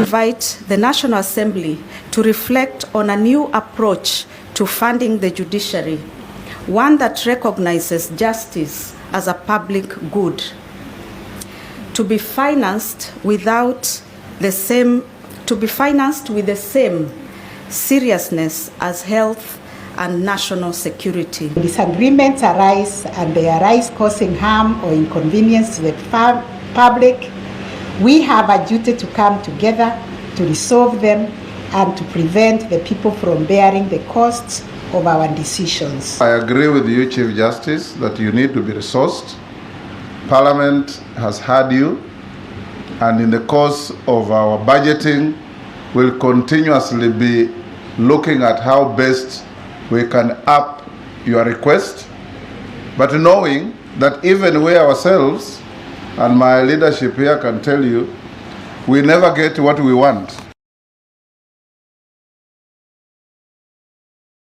invite the National Assembly to reflect on a new approach to funding the judiciary, one that recognizes justice as a public good, to be financed with the same seriousness as health and national security. Disagreements arise, and they arise causing harm or inconvenience to the public. We have a duty to come together to resolve them and to prevent the people from bearing the costs of our decisions. I agree with you, Chief Justice, that you need to be resourced. Parliament has heard you, and in the course of our budgeting, we'll continuously be looking at how best we can up your request, but knowing that even we ourselves, and my leadership here can tell you, we never get what we want.